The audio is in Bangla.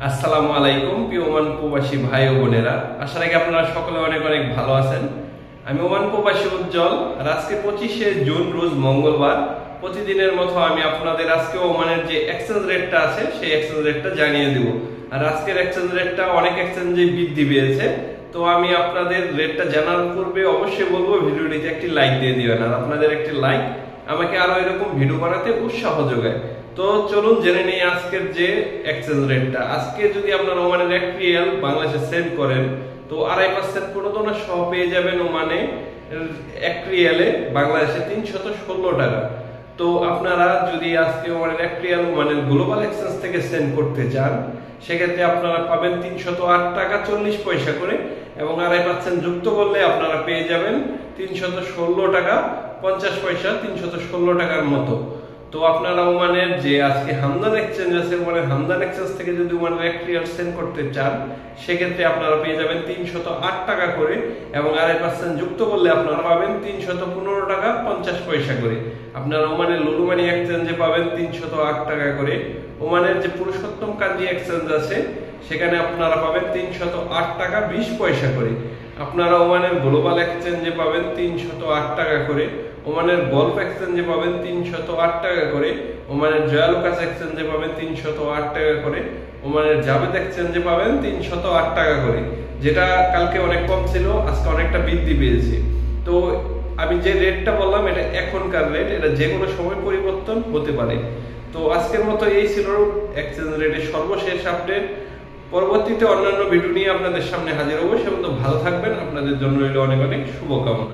আসসালামু আলাইকুম প্রিয় ওমান প্রবাসী ভাই ও বোনেরা, আশা রাখি আপনারা সকলে অনেক অনেক ভালো আছেন। আমি ওমান প্রবাসী উজ্জ্বল, আর আজকে 25শে জুন রোজ মঙ্গলবার। প্রতিদিনের মতো আমি আপনাদের আজকে ওমানের যে এক্সচেঞ্জ রেটটা আছে সেই এক্সচেঞ্জ রেটটা জানিয়ে দেব। আর আজকের এক্সচেঞ্জ রেটটা অনেক এক্সচেঞ্জে বৃদ্ধি পেয়েছে, তো আমি আপনাদের রেটটা জানার পূর্বে অবশ্যই বলবো ভিডিওটিতে একটি লাইক দিয়ে দিবেন। আর আপনাদের একটি লাইক আমাকে আরো এরকম ভিডিও বানাতে উৎসাহ যোগায়। তো চলুন জেনে নেই আজকের যে এক্সচেঞ্জ রেটটা। আজকে যদি আপনারা ওমানের 1 রিয়াল বাংলাদেশে সেন্ড করেন তো 2.5% প্রণোদনা সহ পেয়ে যাবেন ওমানে 1 রিয়ালে বাংলাদেশে 316 টাকা। তো আপনারা যদি আজকে ওমানের 1 রিয়াল ওমানের গ্লোবাল এক্সচেঞ্জ থেকে সেন্ড করতে চান সেক্ষেত্রে আপনারা পাবেন 308 টাকা 40 পয়সা করে, এবং 2.5% যুক্ত করলে আপনারা পেয়ে যাবেন 316 টাকা 50 পয়সা, 316 টাকার মতো। তো আপনারা ওমানের যে আজকে হামদান এক্সচেঞ্জ আছে, ওমানের হামদান এক্সচেঞ্জ থেকে যদি ওমানের 1 রিয়াল সেন্ড করতে চান সেক্ষেত্রে আপনারা পেয়ে যাবেন 308 টাকা করে, এবং 2.5% যুক্ত করলে আপনারা পাবেন 315 টাকা 50 পয়সা করে। আপনারা ওমানের লুলুমানি এক্সচেঞ্জে পাবেন 308 টাকা করে। ওমানের যে পুরুষোত্তম কাঞ্জি এক্সচেঞ্জ আছে সেখানে আপনারা পাবেন 308 টাকা 20 পয়সা করে। আপনারা ওমানের গ্লোবাল এক্সচেঞ্জে পাবেন 308 টাকা করে। ওমানের গলফ এক্সচেঞ্জে পাবেন 308 টাকা করে। ওমানের জয়ালুকাস এক্সচেঞ্জে পাবেন 308 টাকা করে। ওমানের জাভেদ এক্সচেঞ্জে পাবেন 308 টাকা করে, যেটা কালকে অনেক কম ছিল, আজকে অনেকটা বৃদ্ধি পেয়েছে। তো আমি যে রেটটা বললাম এটা এখনকার রেট, এটা যে কোনো সময় পরিবর্তন হতে পারে। তো আজকের মতো এই ছিল এক্সচেঞ্জ রেটের সর্বশেষ আপডেট। পরবর্তীতে অন্যান্য ভিডিও নিয়ে আপনাদের সামনে হাজির হবো। সে পর্যন্ত ভালো থাকবেন, আপনাদের জন্য রইল অনেক অনেক শুভকামনা।